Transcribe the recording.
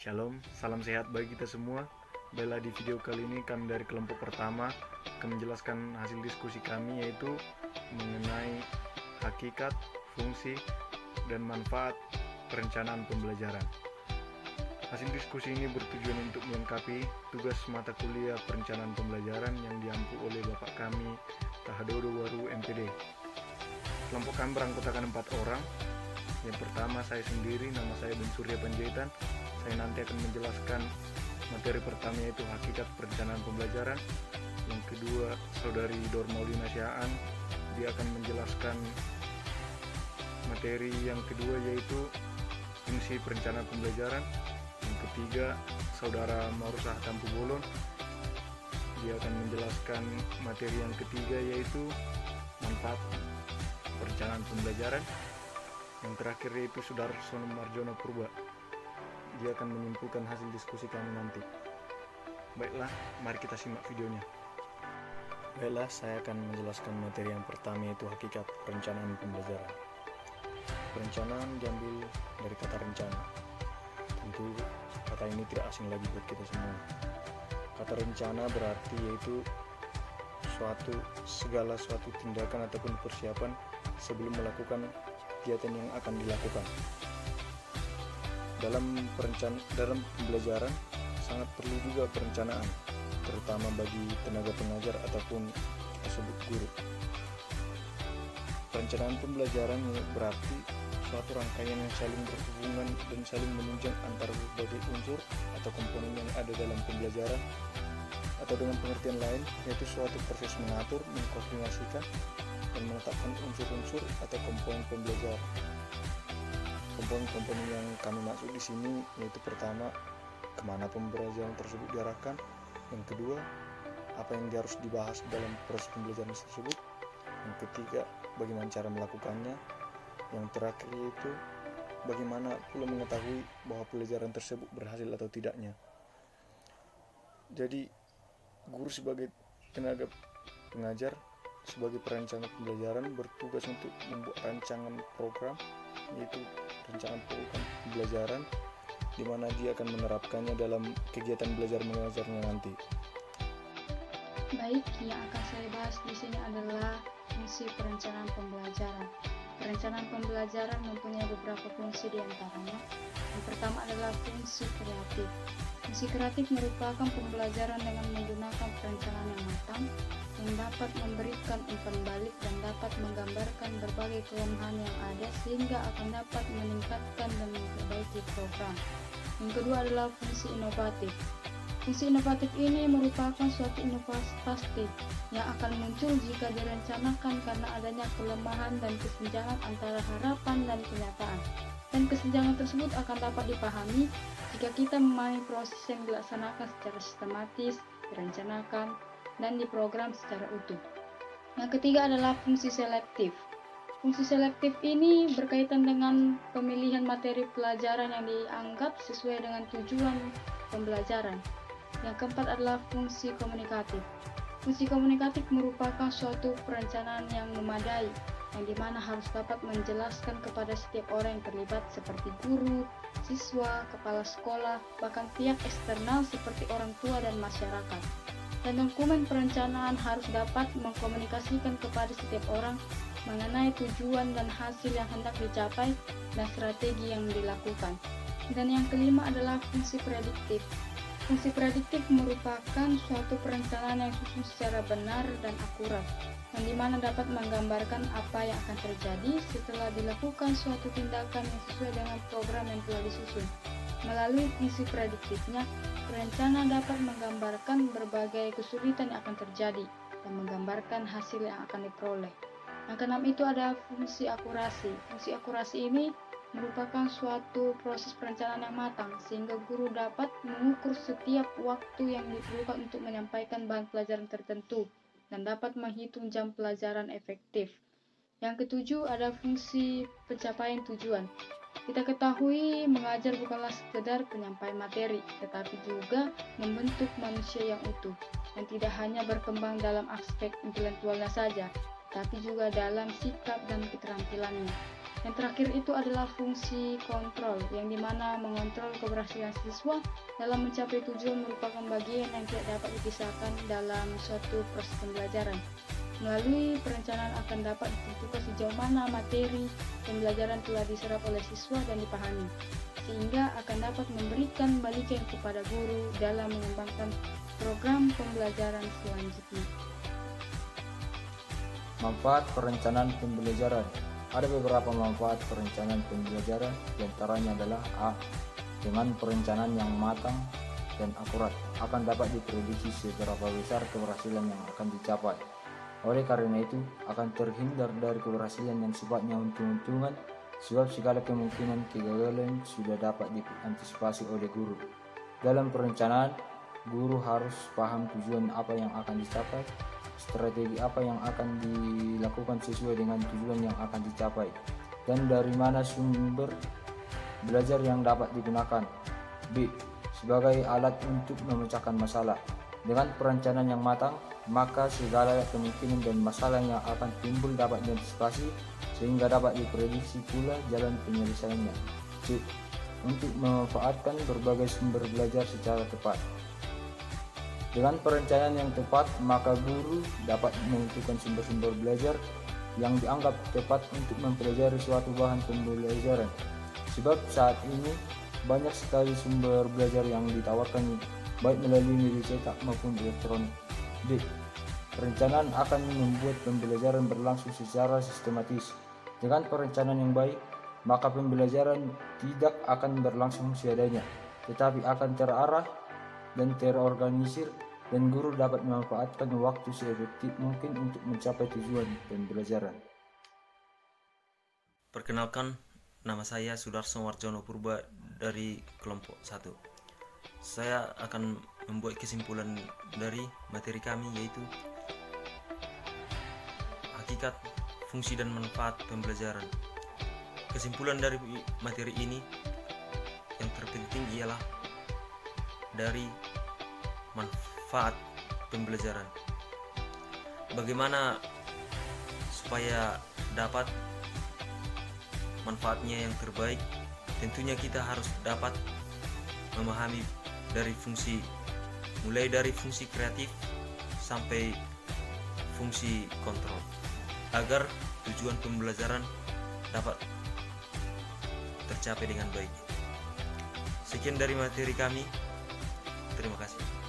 Shalom, salam sehat bagi kita semua. Baiklah, di video kali ini kami dari kelompok pertama akan menjelaskan hasil diskusi kami, yaitu mengenai hakikat, fungsi, dan manfaat perencanaan pembelajaran. Hasil diskusi ini bertujuan untuk melengkapi tugas mata kuliah perencanaan pembelajaran yang diampu oleh Bapak kami, Tahadodo Waru MPD. Kelompok kami beranggotakan 4 orang. Yang pertama, saya sendiri, nama saya Ben Surya Panjaitan. Saya nanti akan menjelaskan materi pertama, yaitu hakikat perencanaan pembelajaran. Yang kedua, saudari Dormaulina Syaan, dia akan menjelaskan materi yang kedua, yaitu fungsi perencanaan pembelajaran. Yang ketiga, saudara Maurusah Tampu Bolon, dia akan menjelaskan materi yang ketiga, yaitu manfaat perencanaan pembelajaran. Yang terakhir yaitu saudara Sono Marjono Purba, dia akan menyimpulkan hasil diskusi kami nanti. Baiklah, mari kita simak videonya. Baiklah, saya akan menjelaskan materi yang pertama, yaitu hakikat perencanaan pembelajaran. Perencanaan diambil dari kata rencana. Tentu kata ini tidak asing lagi buat kita semua. Kata rencana berarti yaitu segala suatu tindakan ataupun persiapan sebelum melakukan kegiatan yang akan dilakukan. Dalam pembelajaran sangat perlu juga perencanaan, terutama bagi tenaga pengajar ataupun kita sebut guru. Perencanaan pembelajaran berarti suatu rangkaian yang saling berhubungan dan saling menunjang antara berbagai unsur atau komponen yang ada dalam pembelajaran, atau dengan pengertian lain yaitu suatu proses mengatur, mengkoordinasikan, dan menetapkan unsur-unsur atau komponen pembelajaran. Komponen-komponen yang kami maksud di sini yaitu pertama, kemana pembelajaran tersebut diarahkan. Yang kedua, apa yang harus dibahas dalam proses pembelajaran tersebut. Yang ketiga, bagaimana cara melakukannya. Yang terakhir yaitu bagaimana pula mengetahui bahwa pelajaran tersebut berhasil atau tidaknya. Jadi, guru sebagai tenaga pengajar, sebagai perencana pembelajaran bertugas untuk membuat rancangan program, yaitu rancangan program pembelajaran, di mana dia akan menerapkannya dalam kegiatan belajar mengajarnya nanti. Baik, yang akan saya bahas di sini adalah fungsi perencanaan pembelajaran. Perencanaan pembelajaran mempunyai beberapa fungsi, di antaranya yang pertama adalah fungsi kreatif. Fungsi kreatif merupakan pembelajaran dengan menggunakan perencanaan yang matang, yang dapat memberikan umpan balik dan dapat menggambarkan berbagai kelemahan yang ada sehingga akan dapat meningkatkan dan memperbaiki program. Yang kedua adalah fungsi inovatif. Fungsi inovatif ini merupakan suatu inovasi pasti yang akan muncul jika direncanakan karena adanya kelemahan dan kesenjangan antara harapan dan kenyataan. Dan kesenjangan tersebut akan dapat dipahami jika kita memahami proses yang dilaksanakan secara sistematis, direncanakan, dan diprogram secara utuh. Yang ketiga adalah fungsi selektif. Fungsi selektif ini berkaitan dengan pemilihan materi pelajaran yang dianggap sesuai dengan tujuan pembelajaran. Yang keempat adalah fungsi komunikatif. Fungsi komunikatif merupakan suatu perencanaan yang memadai, yang dimana harus dapat menjelaskan kepada setiap orang yang terlibat seperti guru, siswa, kepala sekolah, bahkan pihak eksternal seperti orang tua dan masyarakat. Dan dokumen perencanaan harus dapat mengkomunikasikan kepada setiap orang mengenai tujuan dan hasil yang hendak dicapai dan strategi yang dilakukan. Dan yang kelima adalah fungsi prediktif. Fungsi prediktif merupakan suatu perencanaan yang disusun secara benar dan akurat, yang dimana dapat menggambarkan apa yang akan terjadi setelah dilakukan suatu tindakan yang sesuai dengan program yang telah disusun. Melalui fungsi prediktifnya, perencana dapat menggambarkan berbagai kesulitan yang akan terjadi dan menggambarkan hasil yang akan diperoleh. Yang keenam itu ada fungsi akurasi. Fungsi akurasi ini merupakan suatu proses perencanaan yang matang sehingga guru dapat mengukur setiap waktu yang diperlukan untuk menyampaikan bahan pelajaran tertentu dan dapat menghitung jam pelajaran efektif. Yang ketujuh ada fungsi pencapaian tujuan. Kita ketahui mengajar bukanlah sekedar penyampaian materi, tetapi juga membentuk manusia yang utuh, yang tidak hanya berkembang dalam aspek intelektualnya saja, tapi juga dalam sikap dan keterampilannya. Yang terakhir itu adalah fungsi kontrol, yang dimana mengontrol keberhasilan siswa dalam mencapai tujuan merupakan bagian yang tidak dapat dipisahkan dalam suatu proses pembelajaran. Melalui perencanaan akan dapat ditentukan sejauh mana materi pembelajaran telah diserap oleh siswa dan dipahami, sehingga akan dapat memberikan balikan kepada guru dalam mengembangkan program pembelajaran selanjutnya. Manfaat perencanaan pembelajaran. Ada beberapa manfaat perencanaan pembelajaran, diantaranya adalah A. Dengan perencanaan yang matang dan akurat, akan dapat diprediksi seberapa besar keberhasilan yang akan dicapai. Oleh karena itu, akan terhindar dari keberhasilan yang sifatnya untung-untungan, sebab segala kemungkinan kegagalan sudah dapat diantisipasi oleh guru. Dalam perencanaan, guru harus paham tujuan apa yang akan dicapai, strategi apa yang akan dilakukan sesuai dengan tujuan yang akan dicapai, dan dari mana sumber belajar yang dapat digunakan. B. Sebagai alat untuk memecahkan masalah. Dengan perencanaan yang matang, maka segala kemungkinan dan masalah yang akan timbul dapat diantisipasi sehingga dapat diprediksi pula jalan penyelesaiannya. C. Untuk memanfaatkan berbagai sumber belajar secara tepat. Dengan perencanaan yang tepat, maka guru dapat menentukan sumber-sumber belajar yang dianggap tepat untuk mempelajari suatu bahan pembelajaran. Sebab saat ini banyak sekali sumber belajar yang ditawarkan baik melalui media cetak maupun elektronik. D. Perencanaan akan membuat pembelajaran berlangsung secara sistematis. Dengan perencanaan yang baik, maka pembelajaran tidak akan berlangsung seadanya, tetapi akan terarah dan terorganisir, dan guru dapat memanfaatkan waktu seefektif mungkin untuk mencapai tujuan pembelajaran. Perkenalkan, nama saya Sudarso Warjono Purba dari kelompok 1. Saya akan membuat kesimpulan dari materi kami, yaitu hakikat, fungsi dan manfaat pembelajaran. Kesimpulan dari materi ini yang terpenting ialah dari manfaat pembelajaran. Bagaimana supaya dapat manfaatnya yang terbaik? Tentunya kita harus dapat memahami dari fungsi, mulai dari fungsi kreatif sampai fungsi kontrol, agar tujuan pembelajaran dapat tercapai dengan baik. Sekian dari materi kami. Terima kasih.